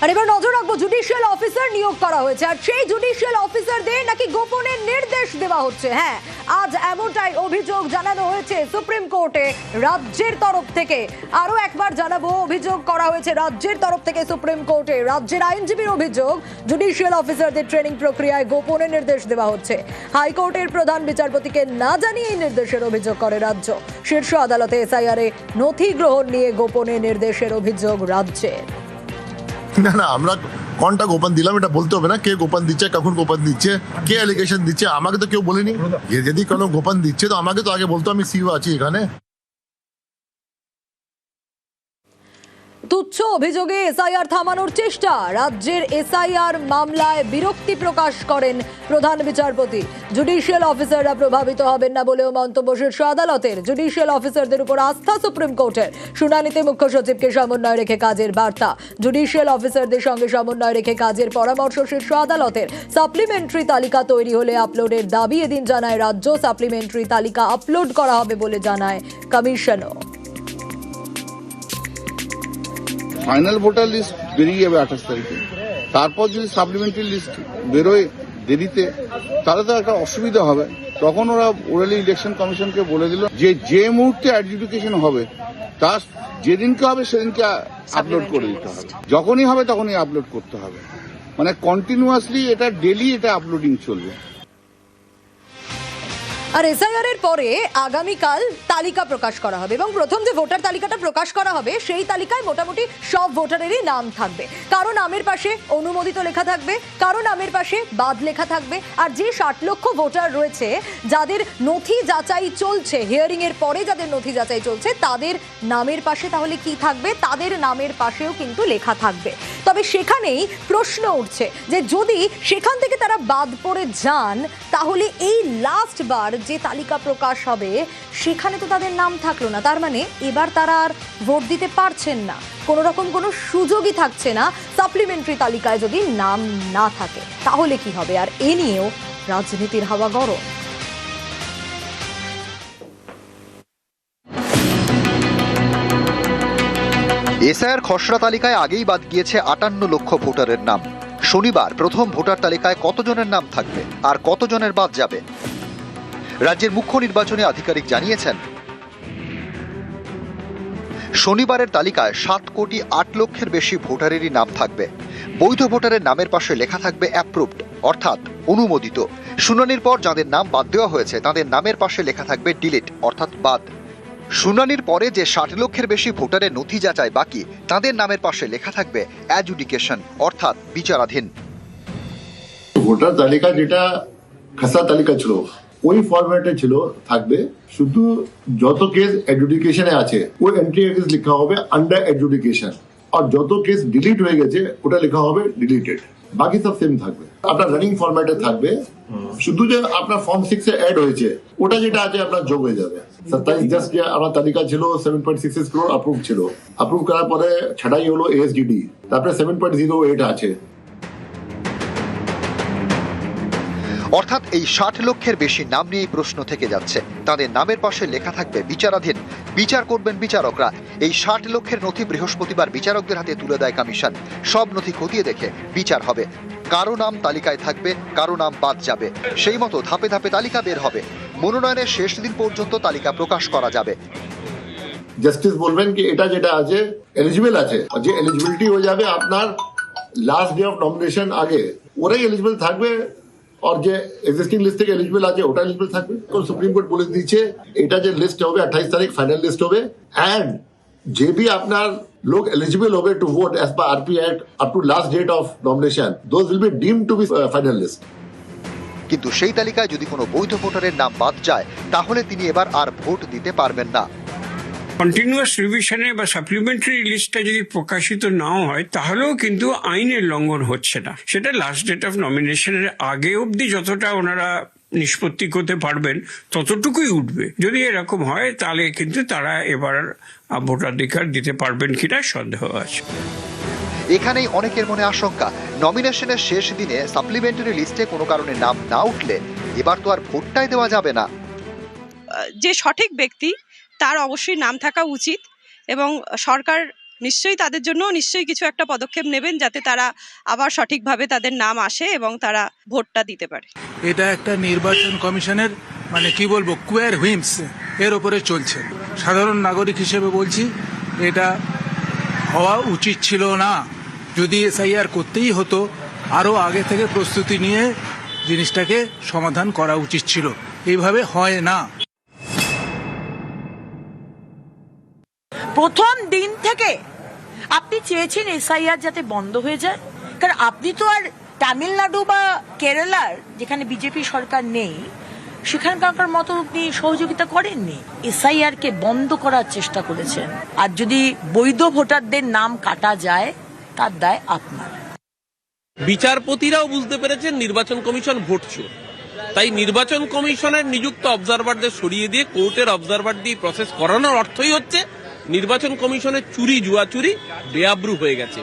আর এবার নজর রাখবো জুডিশিয়াল অফিসার নিয়োগ করা হয়েছে আর সেই জুডিশিয়াল অফিসারদের নাকি গোপনে নির্দেশ দেওয়া হচ্ছে। হ্যাঁ, আজ এমনটাই অভিযোগ জানানো হয়েছে সুপ্রিম কোর্টে রাজ্যের তরফ থেকে। আরো একবার জানাবো, অভিযোগ করা হয়েছে রাজ্যের তরফ থেকে সুপ্রিম কোর্টে। রাজ্যের আইনজীবীর অভিযোগ, জুডিশিয়াল অফিসারদের ট্রেনিং প্রক্রিয়ায় গোপনে নির্দেশ দেওয়া হচ্ছে। হাইকোর্টের প্রধান বিচারপতিকে না জানিয়ে এই নির্দেশের অভিযোগ করে রাজ্য। শীর্ষ আদালতে এসআইআর এ নথি গ্রহণ নিয়ে গোপনে নির্দেশের অভিযোগ রাজ্যের। না না, আমরা কোনটা গোপন দিলাম এটা বলতে হবে না। কে গোপন দিচ্ছে, কখন গোপন দিচ্ছে, কে অ্যালিগেশন দিচ্ছে, আমাকে তো কেউ বলেনি। যদি কোনো গোপন দিচ্ছে তো আমাকে তো আগে বলতো, আমি সিইও আছি এখানে। তুচ্ছ অভিযোগে এসআইআর থামানোর চেষ্টা। রাজ্যের এসআইআর মামলায় বিরক্তি প্রকাশ করেন প্রধান বিচারপতি। জুডিশিয়াল অফিসাররা প্রভাবিত হবেন না বলেও মন্তব্য শীর্ষ আদালতের। জুডিশিয়াল অফিসারদের উপর আস্থা সুপ্রিম কোর্টের। শুনানিতে মুখ্য সচিবকে সমন্বয় রেখে কাজের বার্তা। জুডিশিয়াল অফিসারদের সঙ্গে সমন্বয় রেখে কাজের পরামর্শ শীর্ষ আদালতের। সাপ্লিমেন্টারি তালিকা তৈরি হলে আপলোডের দাবি এদিন জানায় রাজ্য। সাপ্লিমেন্টারি তালিকা আপলোড করা হবে বলে জানায় কমিশনও। ফাইনাল ভোটার লিস্ট বেরিয়ে যাবে 28 তারিখে। তারপর যদি সাপ্লিমেন্টারি লিস্ট বেরোয় দেরিতে, তাহলে তো একটা অসুবিধা হবে। তখন ওরা ওরালি ইলেকশন কমিশনকে বলে দিল যে মুহূর্তে অ্যাডজুডিকেশন হবে তার যেদিনকে হবে সেদিনকে আপলোড করে দিতে হবে। যখনই হবে তখনই আপলোড করতে হবে। মানে কন্টিনিউয়াসলি এটা ডেলি এটা আপলোডিং চলবে। আর এসআইআর এর পরে আগামীকাল তালিকা প্রকাশ করা হবে এবং প্রথম যে ভোটার তালিকাটা প্রকাশ করা হবে সেই তালিকায় মোটামুটি সব ভোটারেরই নাম থাকবে। কারো নামের পাশে অনুমোদিত লেখা থাকবে, কারো নামের পাশে বাদ লেখা থাকবে। আর যে 60 লক্ষ ভোটার রয়েছে যাদের নথি যাচাই চলছে, হিয়ারিং এর পরে যাদের নথি যাচাই চলছে, তাদের নামের পাশে তাহলে কি থাকবে? তাদের নামের পাশেও কিন্তু লেখা থাকবে। তবে সেখানেই প্রশ্ন উঠছে যে যদি সেখান থেকে তারা বাদ পড়ে যান, তাহলে এই লাস্ট বার যে তালিকা প্রকাশ হবে সেখানে তো তাদের নাম থাকলো না। তার মানে এবার তারা আর ভোট দিতে পারছেন না, কোনো রকম কোনো সুযোগই থাকছে না। সাপ্লিমেন্টারি তালিকায় যদি নাম না থাকে তাহলে কি হবে? আর এ নিয়েও রাজনীতির হাওয়া গরম। এসআইআর খসড়া তালিকায় আগেই বাদ গিয়েছে 58 লক্ষ ভোটারের নাম। শনিবার প্রথম ভোটার তালিকায় কতজনের নাম থাকবে আর কতজনের বাদ যাবে? রাজ্যের মুখ্য নির্বাচনী আধিকারিক জানিয়েছেন, শনিবারের তালিকায় 7 কোটি 8 লক্ষের বেশি ভোটারেরই নাম থাকবে। বৈধ ভোটারের নামের পাশে লেখা থাকবে অ্যাপ্রুভড, অর্থাৎ অনুমোদিত। শুনানির পর যাদের নাম বাদ দেওয়া হয়েছে তাদের নামের পাশে লেখা থাকবে ডিলিট, অর্থাৎ বাদ। শুনানির পরে যে 60 লক্ষের বেশি ভোটারের নথি যাচাই বাকি, তাদের নামের পাশে লেখা থাকবে অ্যাডজুডিকেশন, অর্থাৎ বিচারাধীন। ভোটার তালিকা যেটা খাসা তালিকা ছিল ওই ফরম্যাটে ছিল থাকবে, শুধু যত কেস এডজুডিকেশনে আছে ওই এন্ট্রি কেস লেখা হবে আন্ডার এডজুডিকেশন, আর যত কেস ডিলিট হয়ে গেছে ওটা লেখা হবে ডিলিটেড। বাকি সব সেম থাকবে, আপনার রানিং ফরম্যাটে থাকবে। শুধু যে আপনার ফর্ম 6 এ অ্যাড হয়েছে ওটা যেটা আছে আপনার যোগ হয়ে যাবে। 27 জাস্ট যে আমার তালিকা ছিল 7.66 crore অ্যাপ্রুভ ছিল, অ্যাপ্রুভ করার পরে ছাড়াই হলো এএসডিডি, তারপরে 7.08 আছে। অর্থাৎ এই 60 লক্ষের বেশি নাম নিয়েই প্রশ্ন থেকে যাচ্ছে। তাদের নামের পাশে লেখা থাকবে বিচারাধীন, বিচার করবেন বিচারকরা। এই 60 লক্ষের নথি বৃহস্পতিবার বিচারকদের হাতে তুলে দেয় কমিশন। সব নথি খতিয়ে দেখে বিচার হবে। কারো নাম তালিকায় থাকবে, কারো নাম বাদ যাবে। সেই মতো ধাপে ধাপে তালিকা বের হবে। মনোনয়নের শেষ দিন পর্যন্ত তালিকা প্রকাশ করা যাবে। জাস্টিস বলবেন কি এটা যেটা আছে এলিজিবল আছে, যে এলিজিবিলিটি হয়ে যাবে আপনার লাস্ট ডে অফ নমিনেশন আগে, ওরাই এলিজিবল থাকবে। আর যে এক্সিস্টিং লিস্ট থেকে এলিজিবল আছে ওটা এলিজিবল থাকবে। সুপ্রিম কোর্ট বলে দিয়েছে এটা যে লিস্ট হবে 28 তারিখ ফাইনাল লিস্ট হবে, এন্ড যে भी আপনার লোক এলিজিবল হবে to vote as per RP act up to last date of nomination, those will be deemed to be final list. কিন্তু সেই তালিকায় যদি কোনো বৈধ ভোটারের নাম বাদ যায় তাহলে তিনি এবার আর ভোট দিতে পারবেন না। কন্টিনিউয়াস রিভিশনে বা সাপ্লিমেন্টারি লিস্টটা যদি প্রকাশিত নাও হয় তাহলেও কিন্তু আইনের লঙ্ঘন হচ্ছে না। সেটা লাস্ট ডেট অফ নমিনেশনের আগে অবধি যতটা ওনারা নিষ্পত্তি করতে পারবেন ততটুকুই উঠবে। যদি এরকম হয় তাহলে কিন্তু তারা এবার ভোটাধিকার দিতে পারবেন কিনা সন্দেহ আছে। এখানেই অনেকের মনে আশঙ্কা, নমিনেশনের শেষ দিনে সাপ্লিমেন্টারি লিস্টে কোনো কারণে নাম না উঠলে এবার তো আর ভোটটাই দেওয়া যাবে না। যে সঠিক ব্যক্তি তার অবশ্যই নাম থাকা উচিত এবং সরকার নিশ্চয়ই তাদের জন্য নিশ্চয়ই কিছু একটা পদক্ষেপ নেবেন যাতে তারা আবার সঠিকভাবে তাদের নাম আসে এবং তারা ভোটটা দিতে পারে। এটা একটা নির্বাচন কমিশনের কি বলবো কুয়ার হুইমস এর ওপরে চলছে। সাধারণ নাগরিক হিসেবে বলছি এটা হওয়া উচিত ছিল না। যদি এসআইআর করতেই হতো আরও আগে থেকে প্রস্তুতি নিয়ে জিনিসটাকে সমাধান করা উচিত ছিল, এইভাবে হয় না। প্রথম দিন থেকে আপনি চেয়েছেন এসআইআর যাতে বন্ধ হয়ে যায়, কারণ আপনি তো আর তামিলনাড়ু বা কেরালার যেখানে বিজেপি সরকার নেই সেখানকার মতো আপনি সহযোগিতা করেননি, এসআইআর কে বন্ধ করার চেষ্টা করেছেন। আর যদি বৈধ ভোটারদের নাম কাটা যায় তার দায় আপনার। বিচারপতিরাও বুঝতে পেরেছেন নির্বাচন কমিশন ভোট চোর, তাই নির্বাচন কমিশনের নিযুক্ত অবজারভারদের সরিয়ে দিয়ে কোর্টের অবজারভার দিয়ে প্রসেস করানোর অর্থই হচ্ছে নির্বাচন কমিশনের চুরি জুয়াচুরি বেআব্রু হয়ে গেছে।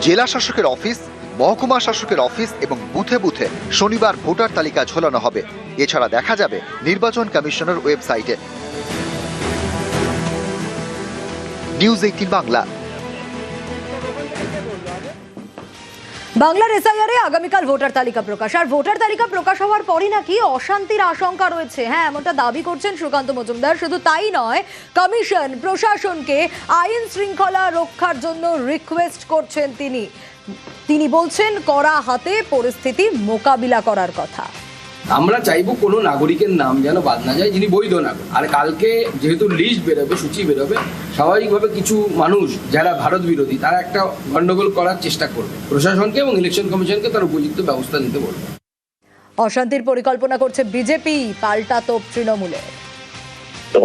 জেলা শাসকের অফিস, মহকুমা শাসকের অফিস এবং বুথে বুথে শনিবার ভোটার তালিকা ঝোলানো হবে। এছাড়া দেখা যাবে নির্বাচন কমিশনের ওয়েবসাইটে। নিউজ 18 বাংলা। বাংলার এসআইআর এ আগামীকাল ভোটার তালিকা প্রকাশ, আর ভোটার তালিকা প্রকাশ হওয়ার পরই নাকি অশান্তির আশঙ্কা রয়েছে। হ্যাঁ, এমনটা দাবি করছেন সুকান্ত মজুমদার। শুধু তাই নয়, কমিশন প্রশাসনকে আইন শৃঙ্খলা রক্ষার জন্য রিকোয়েস্ট করছেন তিনি বলছেন কড়া হাতে পরিস্থিতি মোকাবিলা করার কথা। আমরা চাইবো কোনো নাগরিকের নাম যেন বাদ না যায় যিনি বৈধ নাগরিক। আর কালকে যেহেতু লিস্ট বেরোবে, সূচি বেরোবে, স্বাভাবিকভাবে কিছু মানুষ যারা ভারত বিরোধী তারা একটা গন্ডগোল করার চেষ্টা করবে। প্রশাসনকে এবং ইলেকশন কমিশনকে তার উপযুক্ত ব্যবস্থা নিতে বলবে। অশান্তির পরিকল্পনা করছে বিজেপি, পাল্টা তোপ তৃণমূলে।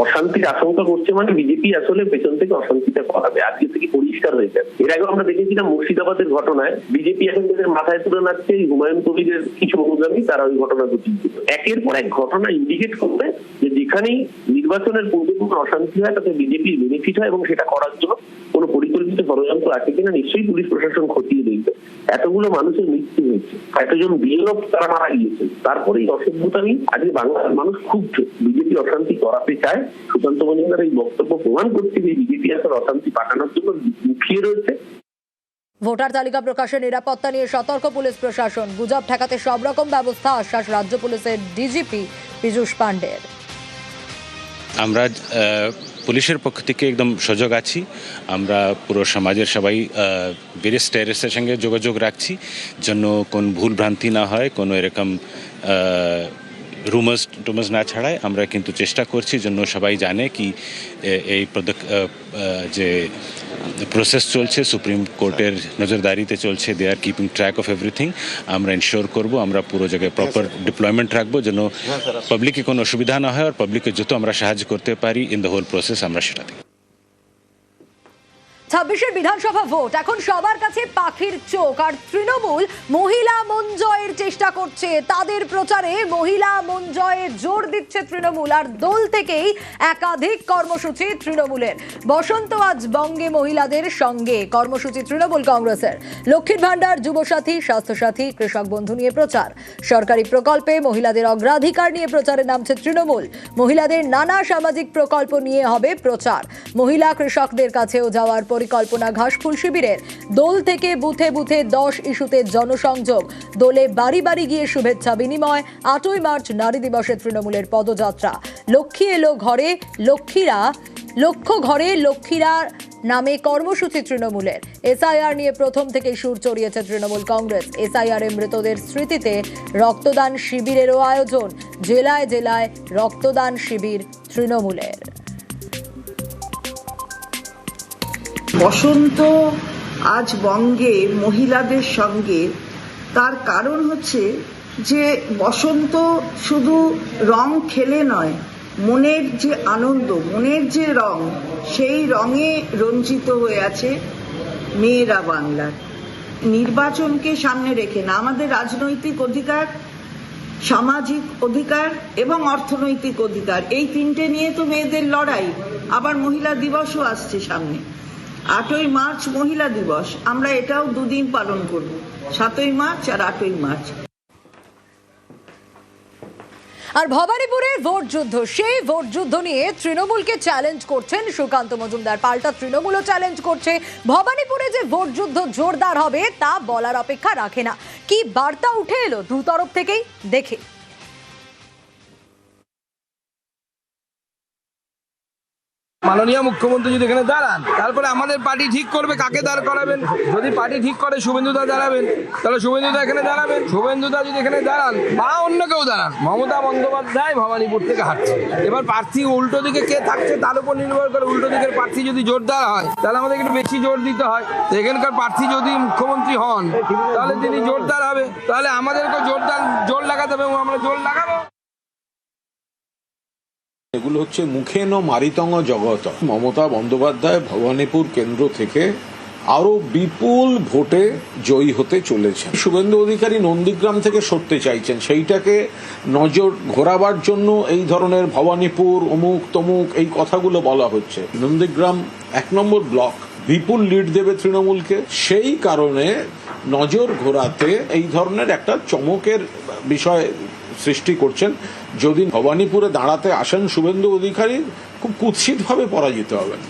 অশান্তির আশঙ্কা করছে মানে বিজেপি আসলে পেছন থেকে অশান্তিটা করাবে, আজকে থেকে পরিষ্কার হয়ে যাবে। এর আগে আমরা দেখেছিলাম মুর্শিদাবাদের ঘটনায় বিজেপি এখন তাদের মাথায় তুলে নাচছে হুমায়ুন কবিরের কিছু অনুগামী, তারা ওই ঘটনা ঘটিয়েছিল। একের পর এক ঘটনা ইন্ডিকেট করবে যে যেখানেই নির্বাচনের পূর্বে কোনো অশান্তি হয় তাতে বিজেপির বেনিফিট হয়, এবং সেটা করার জন্য কোনো পরিকল্পিত ষড়যন্ত্র আছে কিনা নিশ্চয়ই পুলিশ প্রশাসন খতিয়ে দেখবে। এতগুলো মানুষের মৃত্যু হয়েছে, এতজন বিএলও তারা মারা গিয়েছে, তারপরে এই অসভ্যতা নিয়ে আজকে বাংলার মানুষ ক্ষুব্ধ। বিজেপি অশান্তি করাতে চায়। সুকান্ত মজুমদার এই বক্তব্য প্রমাণ করছে যে বিজেপি আসলে অশান্তি পাঠানোর জন্য মুখিয়ে রয়েছে। ভোটার তালিকা প্রকাশের নিরাপত্তা নিয়ে সতর্ক পুলিশ প্রশাসন, গুজব ঠেকাতে সব রকম ব্যবস্থা, আশ্বাস রাজ্য পুলিশের ডিজিপি পীযূষ পাণ্ডের। আমরা পুলিশের পক্ষ থেকে একদম সজাগ আছি। আমরা পুরো সমাজের সবাই ভেরিয়াস টেররিস্টের সঙ্গে যোগাযোগ রাখছি যেন কোন ভুল ভ্রান্তি না হয়, কোনো এরকম রুমার্স না ছড়ায়। আমরা কিন্তু চেষ্টা করছি যেন সবাই জানে কি এই যে প্রসেস চলছে সুপ্রিম কোর্টের নজরদারিতে চলছে, they are keeping track of everything. আমরা ইনশিওর করব, আমরা পুরো জায়গায় প্রপার ডিপ্লয়মেন্ট রাখবো যেন পাবলিকে কোনো অসুবিধা না হয়, আর পাবলিককে যত আমরা সাহায্য করতে পারি ইন দ্য হোল প্রসেস আমরা সেটা দিই। 26 বিধানসভা ভোট এখন সবার কাছে পাখির চোখ, আর তৃণমূল মহিলা মন জয়ের চেষ্টা করছে। তাদের প্রচারে মহিলা মন জয়ে জোর দিচ্ছে তৃণমূল, আর দোল থেকেই একাধিক কর্মসূচি তৃণমূলের। বসন্ত আজ বঙ্গে মহিলাদের সঙ্গে কর্মসূচি তৃণমূল কংগ্রেসের। লক্ষ্মীর ভান্ডার, যুবসাথী, স্বাস্থ্যসাথী, কৃষক বন্ধু নিয়ে প্রচার। সরকারি প্রকল্পে মহিলাদের অগ্রাধিকার নিয়ে প্রচারে নামছে তৃণমূল। মহিলাদের নানা সামাজিক প্রকল্প নিয়ে হবে প্রচার। মহিলা কৃষকদের কাছেও যাওয়ার পরিকল্পনা ঘাসফুল শিবিরের। দোল থেকে বুথে বুথে 10 ইস্যুতে জনসংযোগ। দোলে বাড়ি বাড়ি গিয়ে শুভেচ্ছা বিনিময়। 8ই মার্চ নারী দিবসে তৃণমূলের পদযাত্রা। লক্ষ্মী এলো ঘরে, লক্ষ্য ঘরে লক্ষ্মীরা নামে কর্মসূচি তৃণমূলের। এসআইআর নিয়ে প্রথম থেকে সুর চড়িয়েছে তৃণমূল কংগ্রেস। এসআইআর মৃতদের স্মৃতিতে রক্তদান শিবিরেরও আয়োজন। জেলায় জেলায় রক্তদান শিবির তৃণমূলের। বসন্ত আজ বঙ্গে মহিলাদের সঙ্গে, তার কারণ হচ্ছে যে বসন্ত শুধু রং খেলে নয়, মনের যে আনন্দ, মনের যে রং, সেই রঙে রঞ্জিত হয়ে আছে মেয়েরা বাংলার। নির্বাচনকে সামনে রেখে না, আমাদের রাজনৈতিক অধিকার, সামাজিক অধিকার এবং অর্থনৈতিক অধিকার, এই তিনটে নিয়ে তো মেয়েদের লড়াই। আবার মহিলা দিবসও আসছে সামনে। 8ই মার্চ মহিলা দিবস, আমরা এটাও 2 দিন পালন করব, 7ই মার্চ আর 8ই মার্চ। আর ভবানীপুরের ভোট যুদ্ধ, সেই ভোট যুদ্ধ নিয়ে তৃণমূলকে চ্যালেঞ্জ করছেন সুকান্ত মজুমদার। পাল্টা তৃণমূলও চ্যালেঞ্জ করছে। ভবানীপুরে যে ভোট যুদ্ধ জোরদার হবে তা বলার অপেক্ষা রাখে না। কি বার্তা উঠে এলো দু তরফ থেকেই, দেখে। মাননীয় মুখ্যমন্ত্রী যদি এখানে দাঁড়ান, তারপরে আমাদের পার্টি ঠিক করবে কাকে দাঁড় করাবেন। যদি পার্টি ঠিক করে শুভেন্দুদা দাঁড়াবেন, তাহলে শুভেন্দুদা এখানে দাঁড়াবেন। শুভেন্দুদা যদি এখানে দাঁড়ান বা অন্য কেউ দাঁড়ান, মমতা বন্দ্যোপাধ্যায় ভবানীপুর থেকে হাঁটছে। এবার প্রার্থী উল্টো দিকে কে থাকছে তার উপর নির্ভর করে। উল্টো দিকের প্রার্থী যদি জোরদার হয় তাহলে আমাদের একটু বেশি জোর দিতে হয়। তো এখানকার প্রার্থী যদি মুখ্যমন্ত্রী হন তাহলে তিনি জোরদার হবে, তাহলে আমাদেরকে জোর লাগাতে হবে এবং আমরা জোর লাগাবো। এগুলো হচ্ছে মুখেন মারিতঙ্গ জগত। মমতা বন্দ্যোপাধ্যায় ভবানীপুর কেন্দ্র থেকে আরো বিপুল ভোটে জয়ী হতে চলেছেন। শুভেন্দু অধিকারী নন্দীগ্রাম থেকে সরতে চাইছেন, সেইটাকে নজর ঘোরাবার জন্য এই ধরনের ভবানীপুর অমুক তমুক এই কথাগুলো বলা হচ্ছে। নন্দীগ্রাম 1 নম্বর ব্লক, বিপুল লিড দেবে তৃণমূলকে, সেই কারণে নজর ঘোরাতে এই ধরনের একটা চমকের বিষয় সৃষ্টি করছেন। যদি ভবানীপুরে দাঁড়াতে আসেন শুভেন্দু অধিকারী, খুব কুৎসিতভাবে পরাজিত হবেন।